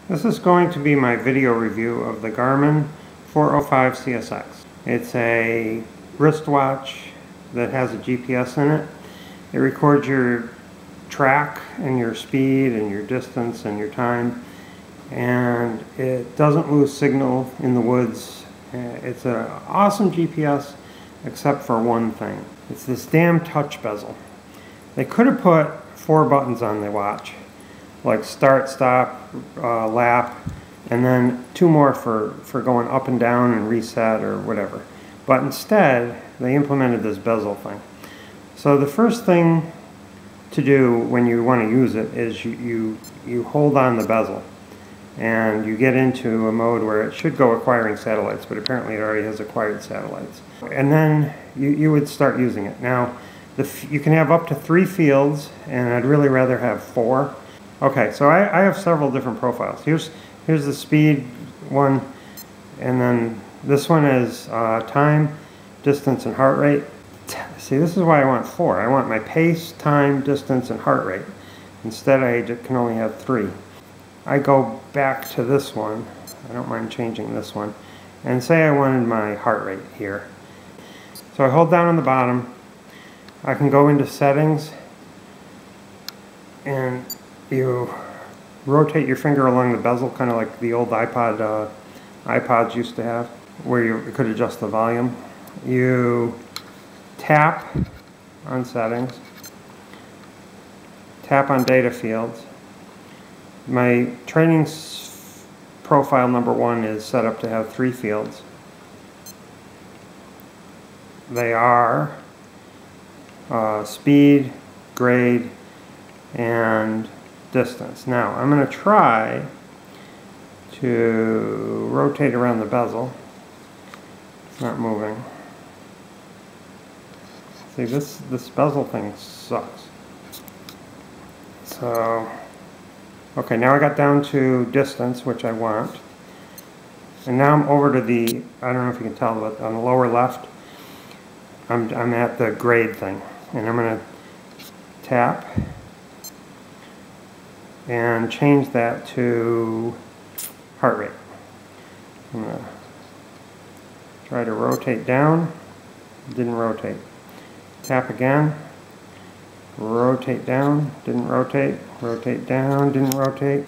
This is going to be my video review of the Garmin 405 CSX. It's a wristwatch that has a GPS in it. It records your track and your speed and your distance and your time, and it doesn't lose signal in the woods. It's an awesome GPS except for one thing. It's this damn touch bezel. They could have put 4 buttons on the watch, like start, stop, lap, and then 2 more for going up and down and reset or whatever. But instead, they implemented this bezel thing. So the first thing to do when you want to use it is you hold on the bezel and you get into a mode where it should go acquiring satellites, but apparently it already has acquired satellites. And then you would start using it. Now, you can have up to 3 fields, and I'd really rather have 4. Okay, so I have several different profiles. Here's the speed one, and then this one is time, distance, and heart rate. See, this is why I want 4. I want my pace, time, distance, and heart rate. Instead, I can only have 3. I go back to this one. I don't mind changing this one. And say I wanted my heart rate here. So I hold down on the bottom. I can go into settings, and you rotate your finger along the bezel, kind of like the old iPods used to have, where you could adjust the volume. You tap on settings, tap on data fields. My training profile number 1 is set up to have 3 fields. They are speed, grade, and distance. Now I'm going to try to rotate around the bezel. It's not moving. See, this bezel thing sucks. So, okay, now I got down to distance, which I want. And now I'm over to the, I don't know if you can tell, but on the lower left, I'm at the grade thing. And I'm going to tap and change that to heart rate. I'm going to try to rotate down. Didn't rotate. Tap again. Rotate down. Didn't rotate. Rotate down. Didn't rotate.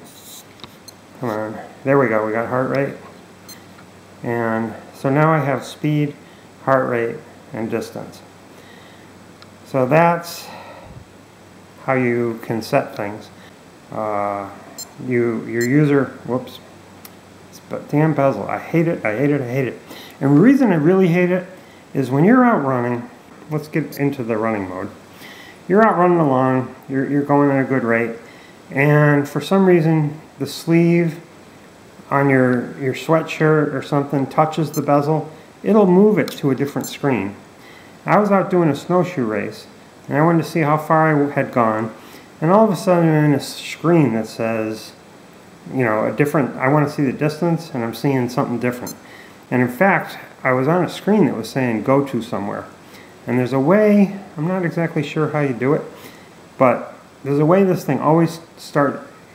Come on. There we go. We got heart rate. And so now I have speed, heart rate, and distance. So that's how you can set things. Your user, whoops, but damn bezel, I hate it, I hate it, I hate it. And the reason I really hate it is when you're out running, let's get into the running mode. You're out running along, you're going at a good rate, and for some reason the sleeve on your sweatshirt or something touches the bezel, it'll move it to a different screen. I was out doing a snowshoe race, and I wanted to see how far I had gone, and all of a sudden I'm in a screen that says, you know, I want to see the distance, and I'm seeing something different. And in fact, I was on a screen that was saying go to somewhere. And there's a way, I'm not exactly sure how you do it, but there's a way this thing always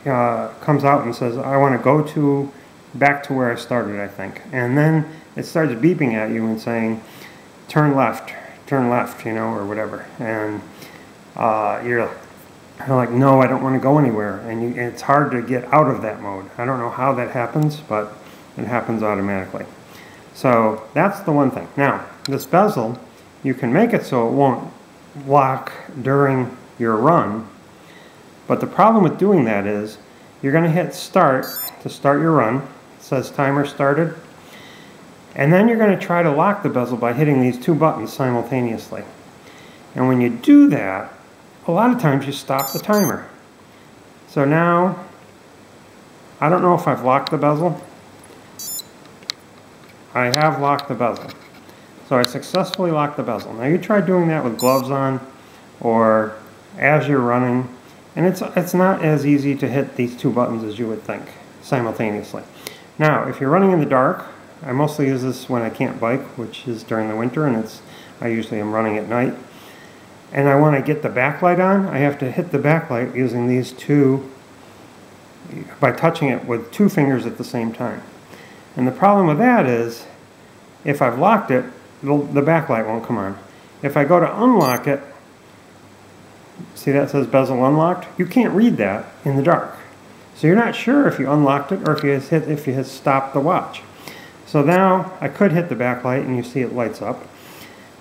comes out and says, I want to go back to where I started, I think. And then it starts beeping at you and saying, turn left, you know, or whatever. And you're like, no, I don't want to go anywhere. And it's hard to get out of that mode. I don't know how that happens, but it happens automatically. So that's the one thing. Now, this bezel, you can make it so it won't lock during your run. But the problem with doing that is you're going to hit start to start your run. It says timer started. And then you're going to try to lock the bezel by hitting these 2 buttons simultaneously. And when you do that, a lot of times you stop the timer. So now, I don't know if I've locked the bezel. I have locked the bezel. So I successfully locked the bezel. Now you try doing that with gloves on or as you're running, and it's not as easy to hit these 2 buttons as you would think simultaneously. Now, if you're running in the dark, I mostly use this when I can't bike, which is during the winter, and I usually am running at night. And I want to get the backlight on, I have to hit the backlight using these 2 by touching it with 2 fingers at the same time. And the problem with that is, if I've locked it, the backlight won't come on. If I go to unlock it, see that says bezel unlocked? You can't read that in the dark. So you're not sure if you unlocked it or if you had stopped the watch. So now I could hit the backlight and you see it lights up.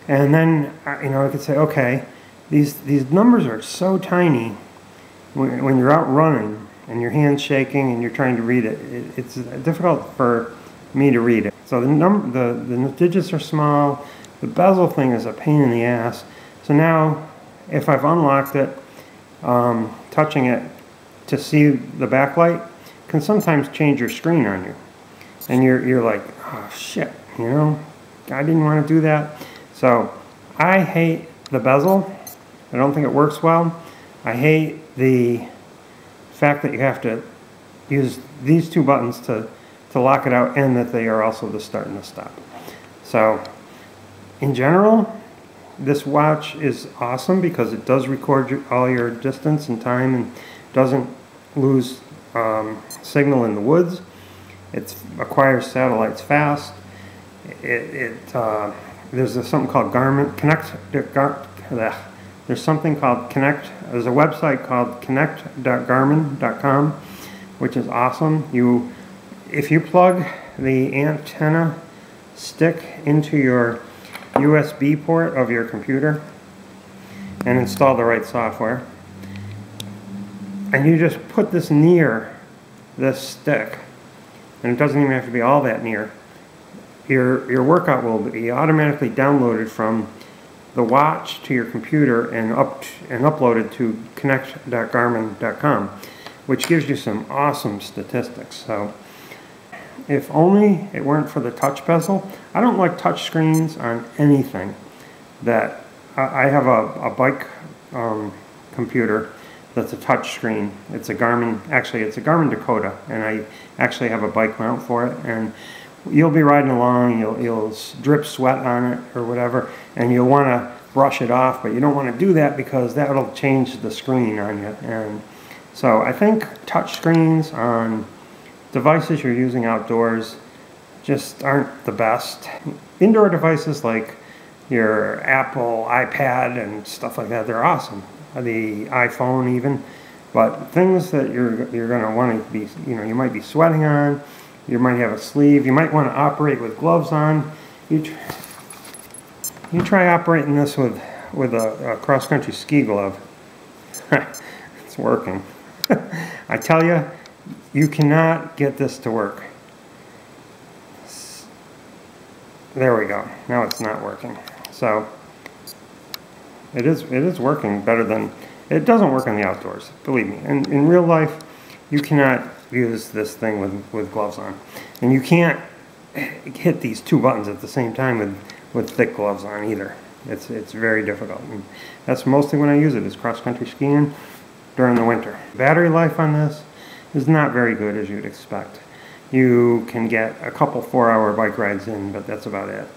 And then I could say, okay, these numbers are so tiny when you're out running and your hand's shaking and you're trying to read it. It's difficult for me to read it. So the digits are small. The bezel thing is a pain in the ass. So now, if I've unlocked it, touching it to see the backlight can sometimes change your screen on you. And you're like, oh shit, I didn't want to do that. So I hate the bezel. I don't think it works well. I hate the fact that you have to use these 2 buttons to lock it out, and that they are also the start and the stop. So in general, this watch is awesome because it does record all your distance and time and doesn't lose signal in the woods. It acquires satellites fast. There's something called Garmin Connect. There's something called Connect. There's a website called connect.garmin.com, which is awesome. If you plug the antenna stick into your USB port of your computer and install the right software, and you just put this near this stick, and it doesn't even have to be all that near, your workout will be automatically downloaded from the watch to your computer and uploaded to connect.garmin.com, which gives you some awesome statistics. So if only it weren't for the touch bezel. I don't like touch screens on anything. That I have a bike computer that's a touch screen. It's a Garmin, actually it's a Garmin Dakota, and I actually have a bike mount for it. And you'll be riding along, you'll drip sweat on it or whatever, and you'll want to brush it off, but you don't want to do that because that'll change the screen on you. And so I think touch screens on devices you're using outdoors just aren't the best. Indoor devices like your Apple iPad and stuff like that, they're awesome. The iPhone even. But things that you're going to want to be, you might be sweating on, you might have a sleeve, you might want to operate with gloves on. You try operating this with a cross-country ski glove. It's working. I tell you, you cannot get this to work. There we go. Now it's not working. So it is working better than it doesn't work on the outdoors. Believe me. In real life, you cannot use this thing with gloves on, and you can't hit these 2 buttons at the same time with thick gloves on either. It's very difficult. And that's mostly when I use it is cross-country skiing during the winter. Battery life on this is not very good as you'd expect. You can get a couple 4-hour bike rides in, but that's about it.